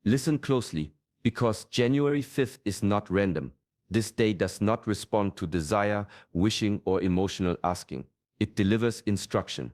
Listen closely, because January 5th is not random. This day does not respond to desire, wishing, or emotional asking. It delivers instruction.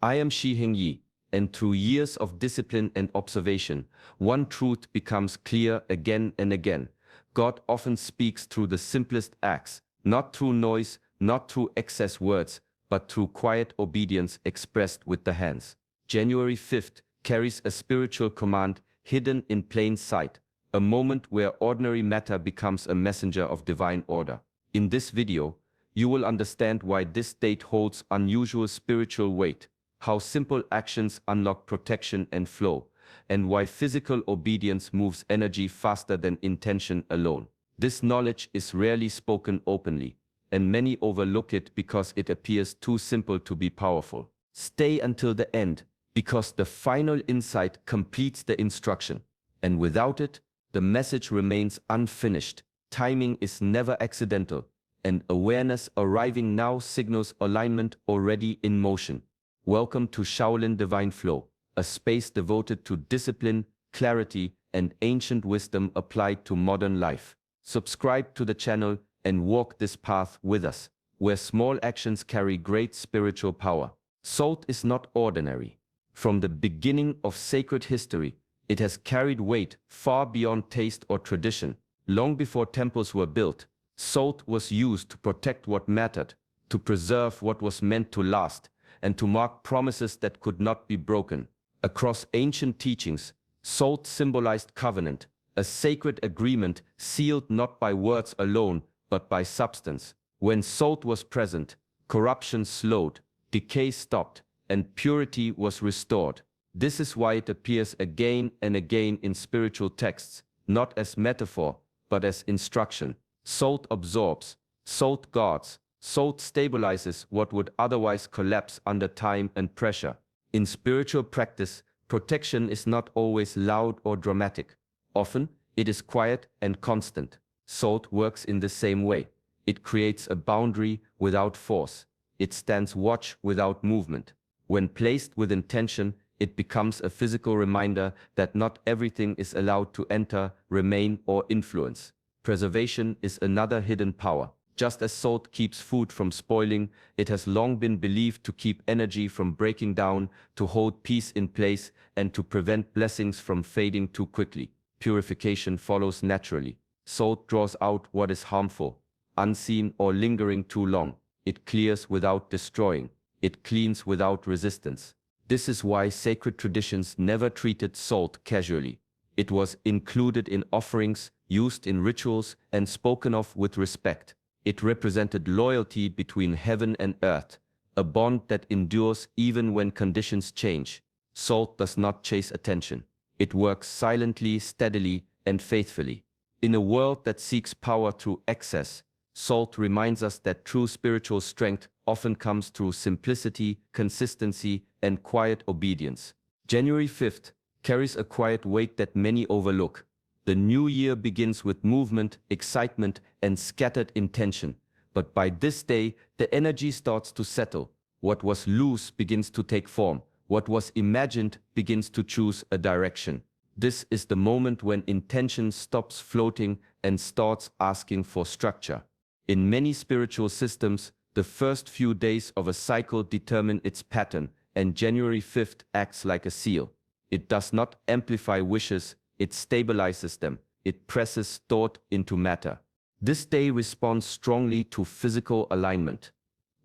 I am Shi Heng Yi, and through years of discipline and observation, one truth becomes clear again and again. God often speaks through the simplest acts, not through noise, not through excess words, but through quiet obedience expressed with the hands. January 5th carries a spiritual command hidden in plain sight, a moment where ordinary matter becomes a messenger of divine order. In this video, you will understand why this date holds unusual spiritual weight, how simple actions unlock protection and flow, and why physical obedience moves energy faster than intention alone. This knowledge is rarely spoken openly, and many overlook it because it appears too simple to be powerful. Stay until the end, because the final insight completes the instruction, and without it, the message remains unfinished. Timing is never accidental, and awareness arriving now signals alignment already in motion. Welcome to Shaolin Divine Flow, a space devoted to discipline, clarity, and ancient wisdom applied to modern life. Subscribe to the channel and walk this path with us, where small actions carry great spiritual power. Salt is not ordinary. From the beginning of sacred history, it has carried weight far beyond taste or tradition. Long before temples were built, salt was used to protect what mattered, to preserve what was meant to last, and to mark promises that could not be broken. Across ancient teachings, salt symbolized covenant, a sacred agreement sealed not by words alone, but by substance. When salt was present, corruption slowed, decay stopped, and purity was restored. This is why it appears again and again in spiritual texts, not as metaphor, but as instruction. Salt absorbs, salt guards, salt stabilizes what would otherwise collapse under time and pressure. In spiritual practice, protection is not always loud or dramatic. Often, it is quiet and constant. Salt works in the same way. It creates a boundary without force. It stands watch without movement. When placed with intention, it becomes a physical reminder that not everything is allowed to enter, remain, or influence. Preservation is another hidden power. Just as salt keeps food from spoiling, it has long been believed to keep energy from breaking down, to hold peace in place, and to prevent blessings from fading too quickly. Purification follows naturally. Salt draws out what is harmful, unseen or lingering too long. It clears without destroying. It cleans without resistance. This is why sacred traditions never treated salt casually. It was included in offerings, used in rituals, and spoken of with respect. It represented loyalty between heaven and earth, a bond that endures even when conditions change. Salt does not chase attention. It works silently, steadily, and faithfully. In a world that seeks power through excess, salt reminds us that true spiritual strength often comes through simplicity, consistency, and quiet obedience. January 5th carries a quiet weight that many overlook. The new year begins with movement, excitement, and scattered intention. But by this day, the energy starts to settle. What was loose begins to take form. What was imagined begins to choose a direction. This is the moment when intention stops floating and starts asking for structure. In many spiritual systems, the first few days of a cycle determine its pattern, and January 5th acts like a seal. It does not amplify wishes, it stabilizes them. It presses thought into matter. This day responds strongly to physical alignment.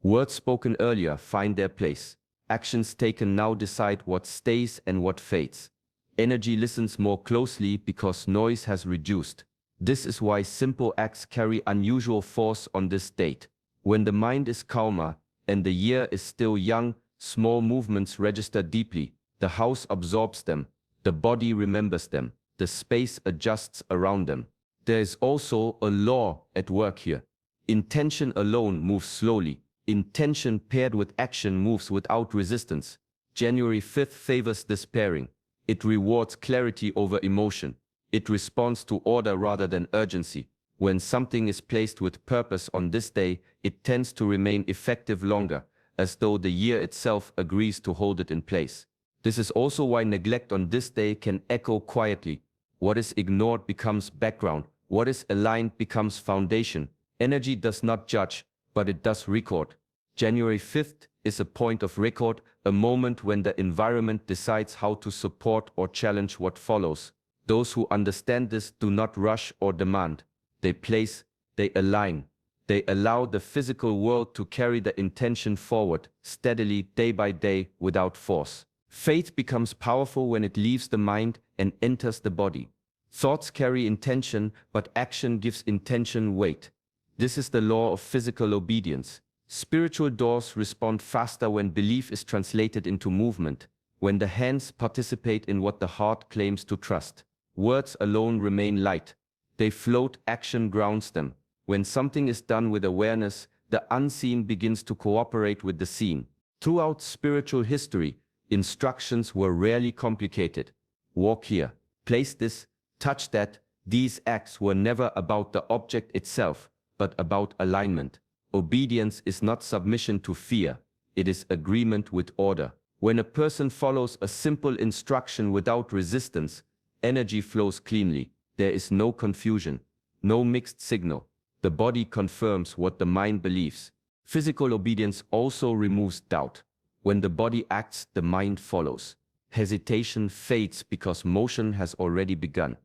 Words spoken earlier find their place. Actions taken now decide what stays and what fades. Energy listens more closely because noise has reduced. This is why simple acts carry unusual force on this date. When the mind is calmer and the year is still young, small movements register deeply. The house absorbs them. The body remembers them. The space adjusts around them. There is also a law at work here. Intention alone moves slowly. Intention paired with action moves without resistance. January 5th favors this pairing. It rewards clarity over emotion. It responds to order rather than urgency. When something is placed with purpose on this day, it tends to remain effective longer, as though the year itself agrees to hold it in place. This is also why neglect on this day can echo quietly. What is ignored becomes background. What is aligned becomes foundation. Energy does not judge, but it does record. January 5th is a point of record, a moment when the environment decides how to support or challenge what follows. Those who understand this do not rush or demand. They place, they align. They allow the physical world to carry the intention forward, steadily, day by day, without force. Faith becomes powerful when it leaves the mind and enters the body. Thoughts carry intention, but action gives intention weight. This is the law of physical obedience. Spiritual doors respond faster when belief is translated into movement, when the hands participate in what the heart claims to trust. Words alone remain light. They float, action grounds them. When something is done with awareness, the unseen begins to cooperate with the seen. Throughout spiritual history, instructions were rarely complicated. Walk here, place this, touch that. These acts were never about the object itself, but about alignment. Obedience is not submission to fear, it is agreement with order. When a person follows a simple instruction without resistance, energy flows cleanly. There is no confusion, no mixed signal. The body confirms what the mind believes. Physical obedience also removes doubt. When the body acts, the mind follows. Hesitation fades because motion has already begun.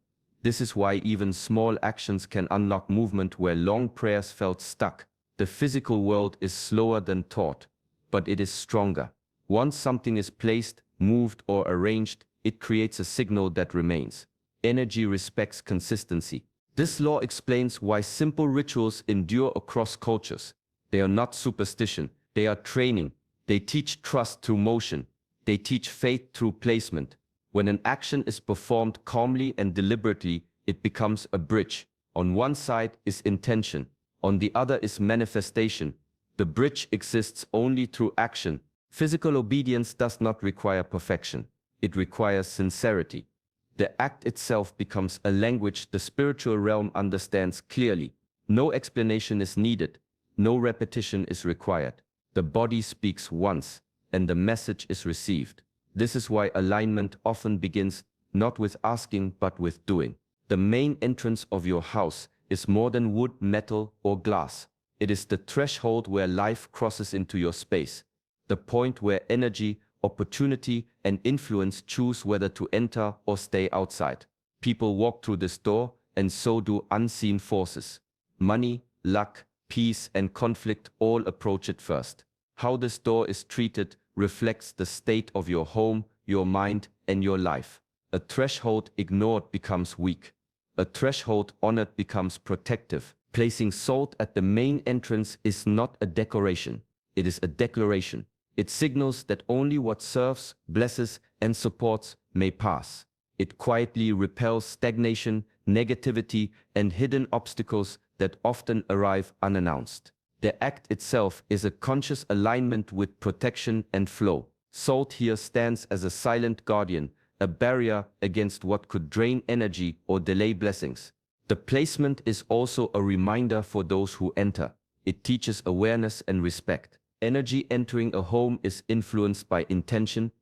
This is why even small actions can unlock movement where long prayers felt stuck. The physical world is slower than thought, but it is stronger. Once something is placed, moved, or arranged, it creates a signal that remains. Energy respects consistency. This law explains why simple rituals endure across cultures. They are not superstition, they are training. They teach trust through motion. They teach faith through placement. When an action is performed calmly and deliberately, it becomes a bridge. On one side is intention, on the other is manifestation. The bridge exists only through action. Physical obedience does not require perfection. It requires sincerity. The act itself becomes a language the spiritual realm understands clearly. No explanation is needed. No repetition is required. The body speaks once, and the message is received. This is why alignment often begins not with asking but with doing. The main entrance of your house is more than wood, metal, or glass. It is the threshold where life crosses into your space. The point where energy, opportunity, and influence choose whether to enter or stay outside. People walk through this door, and so do unseen forces. Money, luck, peace, and conflict all approach it first. How this door is treated reflects the state of your home, your mind, and your life. A threshold ignored becomes weak. A threshold honored becomes protective. Placing salt at the main entrance is not a decoration. It is a declaration. It signals that only what serves, blesses, and supports may pass. It quietly repels stagnation, negativity, and hidden obstacles that often arrive unannounced. The act itself is a conscious alignment with protection and flow. Salt here stands as a silent guardian, a barrier against what could drain energy or delay blessings. The placement is also a reminder for those who enter. It teaches awareness and respect. Energy entering a home is influenced by intention,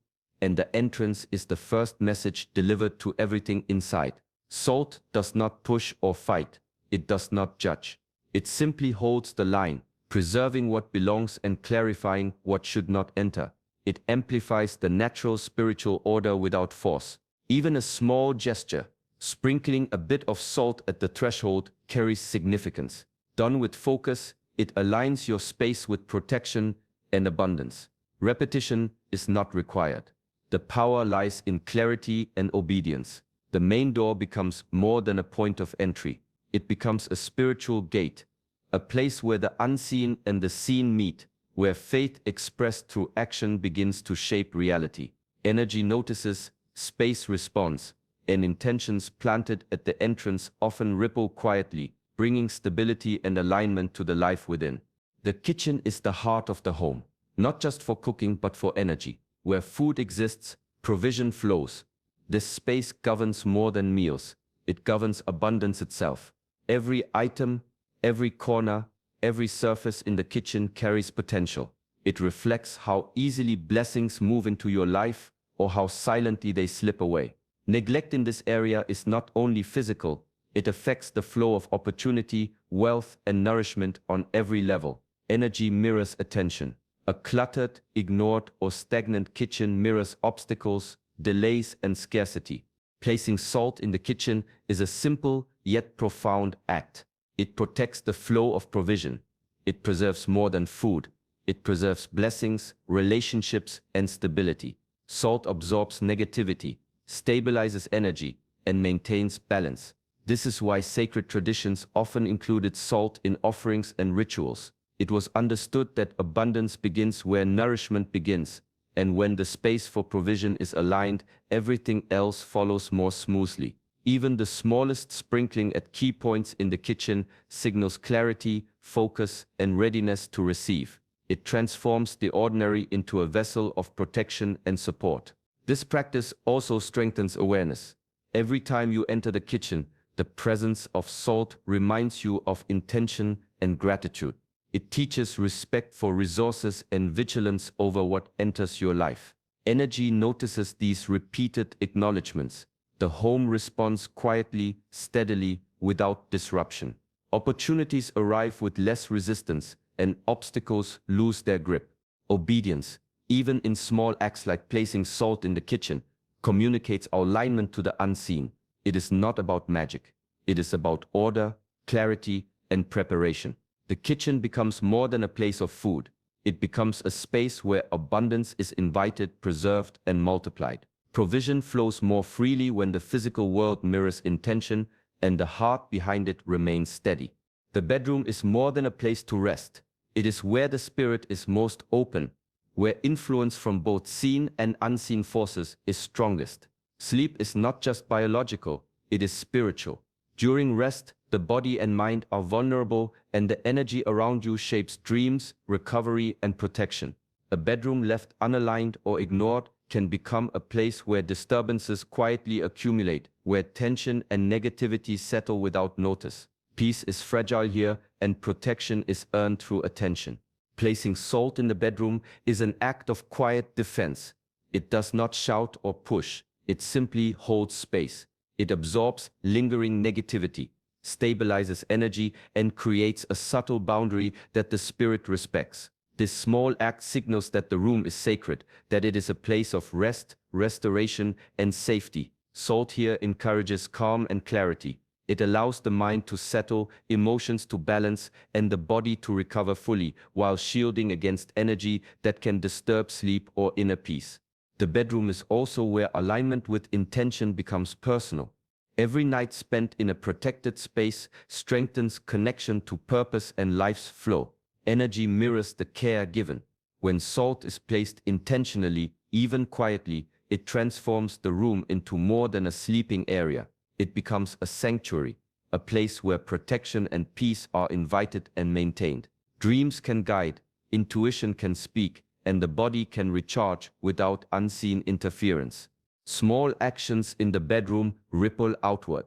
and the entrance is the first message delivered to everything inside. Salt does not push or fight. It does not judge. It simply holds the line, preserving what belongs and clarifying what should not enter. It amplifies the natural spiritual order without force. Even a small gesture, sprinkling a bit of salt at the threshold, carries significance. Done with focus, it aligns your space with protection and abundance. Repetition is not required. The power lies in clarity and obedience. The main door becomes more than a point of entry. It becomes a spiritual gate, a place where the unseen and the seen meet, where faith expressed through action begins to shape reality. Energy notices, space responds, and intentions planted at the entrance often ripple quietly, bringing stability and alignment to the life within. The kitchen is the heart of the home, not just for cooking but for energy. Where food exists, provision flows. This space governs more than meals. It governs abundance itself. Every item, every corner, every surface in the kitchen carries potential. It reflects how easily blessings move into your life or how silently they slip away. Neglect in this area is not only physical, it affects the flow of opportunity, wealth, and nourishment on every level. Energy mirrors attention. A cluttered, ignored, or stagnant kitchen mirrors obstacles, delays, and scarcity. Placing salt in the kitchen is a simple yet profound act. It protects the flow of provision. It preserves more than food. It preserves blessings, relationships, and stability. Salt absorbs negativity, stabilizes energy, and maintains balance. This is why sacred traditions often included salt in offerings and rituals. It was understood that abundance begins where nourishment begins, and when the space for provision is aligned, everything else follows more smoothly. Even the smallest sprinkling at key points in the kitchen signals clarity, focus, and readiness to receive. It transforms the ordinary into a vessel of protection and support. This practice also strengthens awareness. Every time you enter the kitchen, the presence of salt reminds you of intention and gratitude. It teaches respect for resources and vigilance over what enters your life. Energy notices these repeated acknowledgements. The home responds quietly, steadily, without disruption. Opportunities arrive with less resistance, and obstacles lose their grip. Obedience, even in small acts like placing salt in the kitchen, communicates our alignment to the unseen. It is not about magic. It is about order, clarity, and preparation. The kitchen becomes more than a place of food. It becomes a space where abundance is invited, preserved, and multiplied. Provision flows more freely when the physical world mirrors intention and the heart behind it remains steady. The bedroom is more than a place to rest. It is where the spirit is most open, where influence from both seen and unseen forces is strongest. Sleep is not just biological, it is spiritual. During rest, the body and mind are vulnerable, and the energy around you shapes dreams, recovery, and protection. A bedroom left unaligned or ignored can become a place where disturbances quietly accumulate, where tension and negativity settle without notice. Peace is fragile here, and protection is earned through attention. Placing salt in the bedroom is an act of quiet defense. It does not shout or push, it simply holds space. It absorbs lingering negativity, stabilizes energy, and creates a subtle boundary that the spirit respects. This small act signals that the room is sacred, that it is a place of rest, restoration, and safety. Salt here encourages calm and clarity. It allows the mind to settle, emotions to balance, and the body to recover fully, while shielding against energy that can disturb sleep or inner peace. The bedroom is also where alignment with intention becomes personal. Every night spent in a protected space strengthens connection to purpose and life's flow. Energy mirrors the care given. When salt is placed intentionally, even quietly, it transforms the room into more than a sleeping area. It becomes a sanctuary, a place where protection and peace are invited and maintained. Dreams can guide, intuition can speak, and the body can recharge without unseen interference. Small actions in the bedroom ripple outward.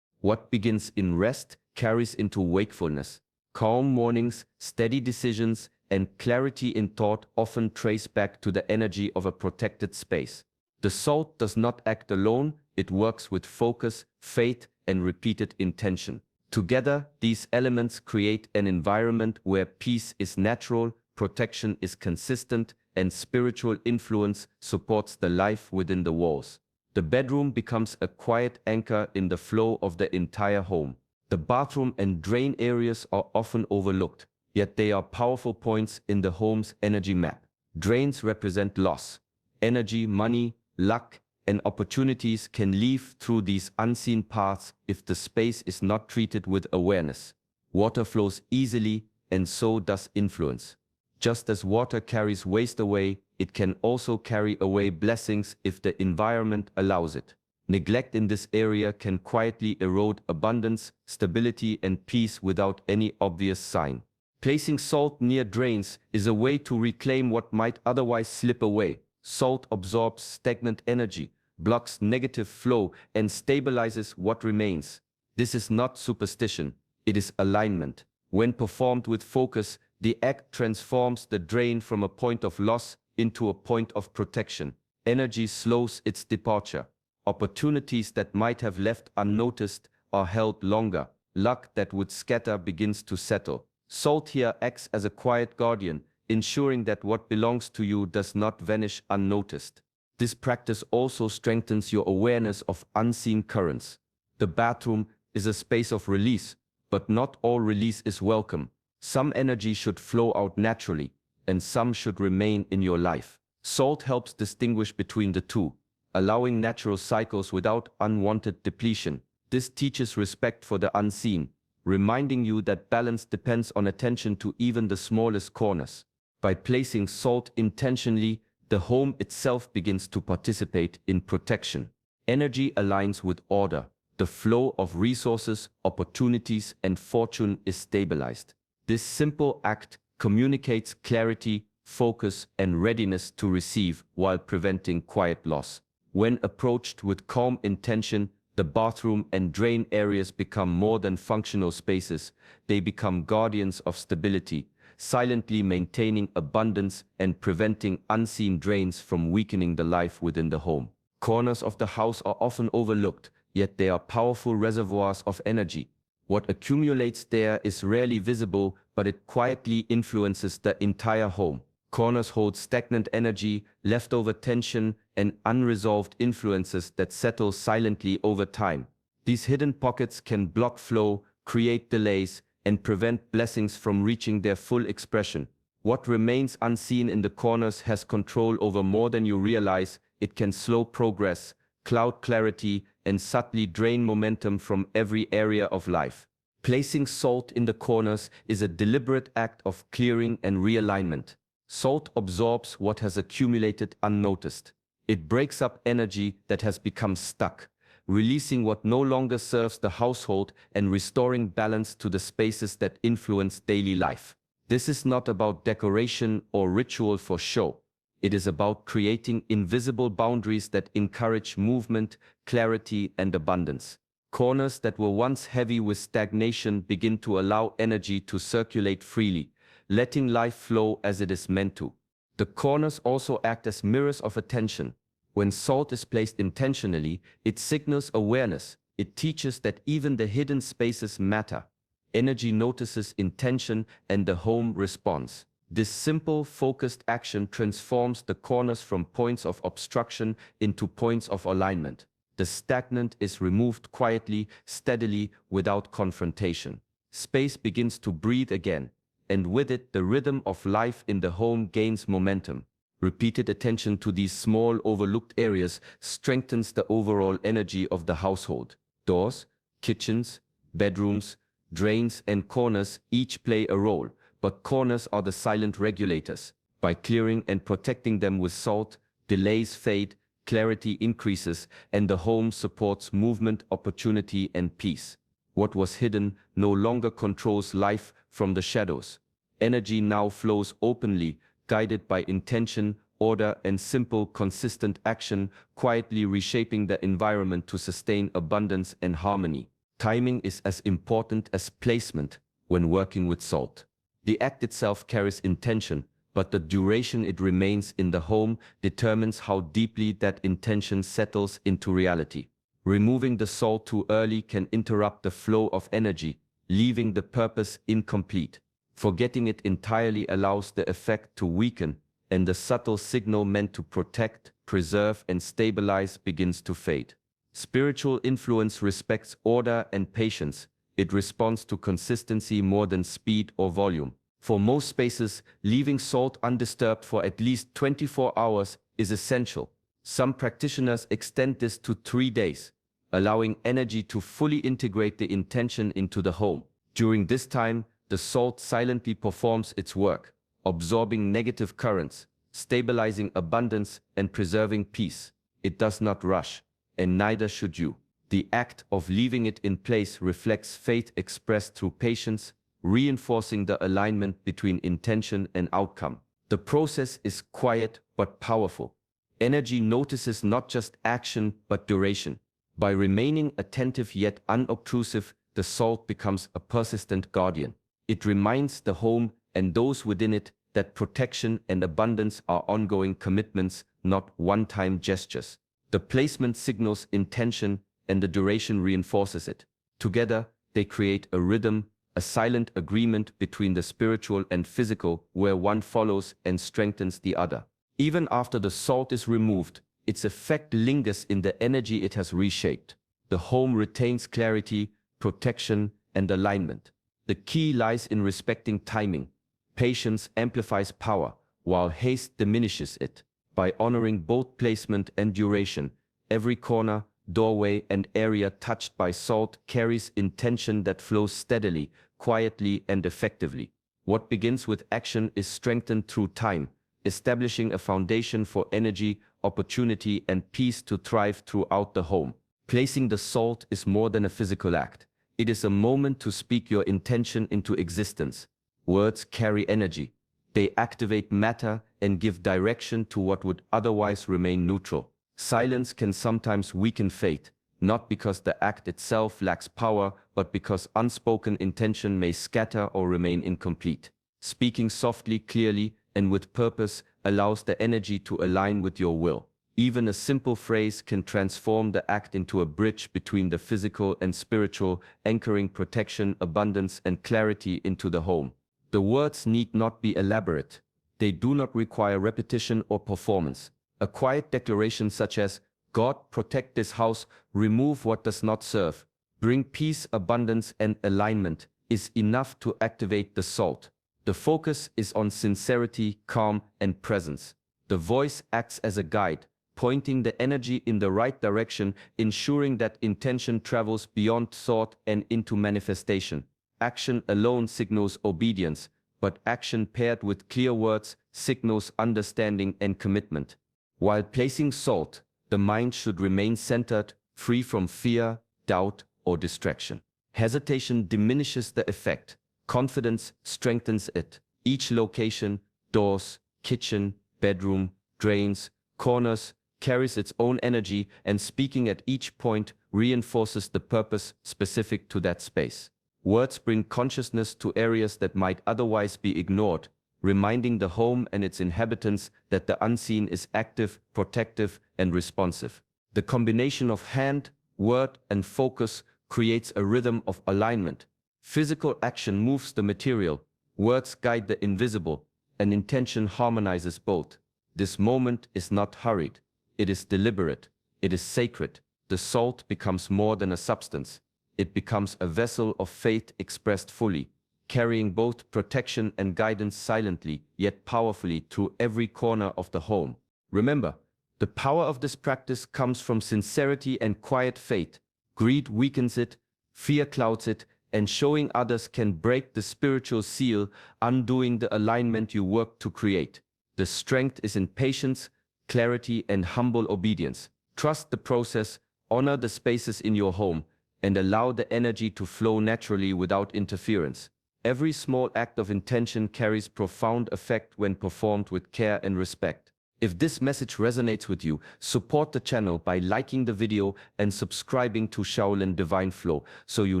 What begins in rest carries into wakefulness. Calm mornings, steady decisions, and clarity in thought often trace back to the energy of a protected space. The salt does not act alone, it works with focus, faith, and repeated intention. Together, these elements create an environment where peace is natural, protection is consistent, and spiritual influence supports the life within the walls. The bedroom becomes a quiet anchor in the flow of the entire home. The bathroom and drain areas are often overlooked, yet they are powerful points in the home's energy map. Drains represent loss. Energy, money, luck, and opportunities can leave through these unseen paths if the space is not treated with awareness. Water flows easily, and so does influence. Just as water carries waste away, it can also carry away blessings if the environment allows it. Neglect in this area can quietly erode abundance, stability, and peace without any obvious sign. Placing salt near drains is a way to reclaim what might otherwise slip away. Salt absorbs stagnant energy, blocks negative flow, and stabilizes what remains. This is not superstition, it is alignment. When performed with focus, the act transforms the drain from a point of loss into a point of protection. Energy slows its departure. Opportunities that might have left unnoticed are held longer. Luck that would scatter begins to settle. Salt here acts as a quiet guardian, ensuring that what belongs to you does not vanish unnoticed. This practice also strengthens your awareness of unseen currents. The bathroom is a space of release, but not all release is welcome. Some energy should flow out naturally, and some should remain in your life. Salt helps distinguish between the two, allowing natural cycles without unwanted depletion. This teaches respect for the unseen, reminding you that balance depends on attention to even the smallest corners. By placing salt intentionally, the home itself begins to participate in protection. Energy aligns with order. The flow of resources, opportunities, and fortune is stabilized. This simple act communicates clarity, focus, and readiness to receive while preventing quiet loss. When approached with calm intention, the bathroom and drain areas become more than functional spaces. They become guardians of stability, silently maintaining abundance and preventing unseen drains from weakening the life within the home. Corners of the house are often overlooked, yet they are powerful reservoirs of energy. What accumulates there is rarely visible, but it quietly influences the entire home. Corners hold stagnant energy, leftover tension, and unresolved influences that settle silently over time. These hidden pockets can block flow, create delays, and prevent blessings from reaching their full expression. What remains unseen in the corners has control over more than you realize. It can slow progress, cloud clarity, and subtly drain momentum from every area of life. Placing salt in the corners is a deliberate act of clearing and realignment. Salt absorbs what has accumulated unnoticed. It breaks up energy that has become stuck, releasing what no longer serves the household and restoring balance to the spaces that influence daily life. This is not about decoration or ritual for show. It is about creating invisible boundaries that encourage movement, clarity, and abundance. Corners that were once heavy with stagnation begin to allow energy to circulate freely, letting life flow as it is meant to. The corners also act as mirrors of attention. When salt is placed intentionally, it signals awareness. It teaches that even the hidden spaces matter. Energy notices intention and the home responds. This simple, focused action transforms the corners from points of obstruction into points of alignment. The stagnant is removed quietly, steadily, without confrontation. Space begins to breathe again, and with it the rhythm of life in the home gains momentum. Repeated attention to these small overlooked areas strengthens the overall energy of the household. Doors, kitchens, bedrooms, drains, and corners each play a role, but corners are the silent regulators. By clearing and protecting them with salt, delays fade, clarity increases, and the home supports movement, opportunity, and peace. What was hidden no longer controls life from the shadows. Energy now flows openly, guided by intention, order, and simple, consistent action, quietly reshaping the environment to sustain abundance and harmony. Timing is as important as placement when working with salt. The act itself carries intention, but the duration it remains in the home determines how deeply that intention settles into reality. Removing the salt too early can interrupt the flow of energy, leaving the purpose incomplete. Forgetting it entirely allows the effect to weaken, and the subtle signal meant to protect, preserve, and stabilize begins to fade. Spiritual influence respects order and patience. It responds to consistency more than speed or volume. For most spaces, leaving salt undisturbed for at least 24 hours is essential. Some practitioners extend this to 3 days, allowing energy to fully integrate the intention into the home. During this time, the salt silently performs its work, absorbing negative currents, stabilizing abundance, and preserving peace. It does not rush, and neither should you. The act of leaving it in place reflects faith expressed through patience, reinforcing the alignment between intention and outcome. The process is quiet but powerful. Energy notices not just action but duration. By remaining attentive yet unobtrusive, the salt becomes a persistent guardian. It reminds the home and those within it that protection and abundance are ongoing commitments, not one-time gestures. The placement signals intention and the duration reinforces it. Together, they create a rhythm, a silent agreement between the spiritual and physical where one follows and strengthens the other. Even after the salt is removed, its effect lingers in the energy it has reshaped. The home retains clarity, protection, and alignment. The key lies in respecting timing. Patience amplifies power, while haste diminishes it. By honoring both placement and duration, every corner, doorway, and area touched by salt carries intention that flows steadily, quietly, and effectively. What begins with action is strengthened through time, establishing a foundation for energy, opportunity, and peace to thrive throughout the home. Placing the salt is more than a physical act. It is a moment to speak your intention into existence. Words carry energy. They activate matter and give direction to what would otherwise remain neutral. Silence can sometimes weaken faith, not because the act itself lacks power, but because unspoken intention may scatter or remain incomplete. Speaking softly, clearly, and with purpose allows the energy to align with your will. Even a simple phrase can transform the act into a bridge between the physical and spiritual, anchoring protection, abundance, and clarity into the home. The words need not be elaborate. They do not require repetition or performance. A quiet declaration such as, "God, protect this house, remove what does not serve, bring peace, abundance, and alignment," is enough to activate the salt. The focus is on sincerity, calm, and presence. The voice acts as a guide, pointing the energy in the right direction, ensuring that intention travels beyond thought and into manifestation. Action alone signals obedience, but action paired with clear words signals understanding and commitment. While placing salt, the mind should remain centered, free from fear, doubt, or distraction. Hesitation diminishes the effect. Confidence strengthens it. Each location, doors, kitchen, bedroom, drains, corners, carries its own energy, and speaking at each point reinforces the purpose specific to that space. Words bring consciousness to areas that might otherwise be ignored, reminding the home and its inhabitants that the unseen is active, protective, and responsive. The combination of hand, word, and focus creates a rhythm of alignment. Physical action moves the material, words guide the invisible, and intention harmonizes both. This moment is not hurried. It is deliberate. It is sacred. The salt becomes more than a substance. It becomes a vessel of faith expressed fully, carrying both protection and guidance silently, yet powerfully through every corner of the home. Remember, the power of this practice comes from sincerity and quiet faith. Greed weakens it, fear clouds it, and showing others can break the spiritual seal, undoing the alignment you work to create. The strength is in patience, clarity, and humble obedience. Trust the process, honor the spaces in your home, and allow the energy to flow naturally without interference. Every small act of intention carries profound effect when performed with care and respect. If this message resonates with you, support the channel by liking the video and subscribing to Shaolin Divine Flow so you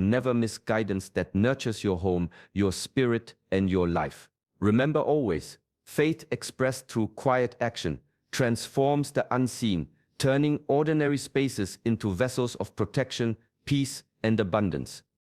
never miss guidance that nurtures your home, your spirit, and your life. Remember always, faith expressed through quiet action transforms the unseen, turning ordinary spaces into vessels of protection, peace, and abundance.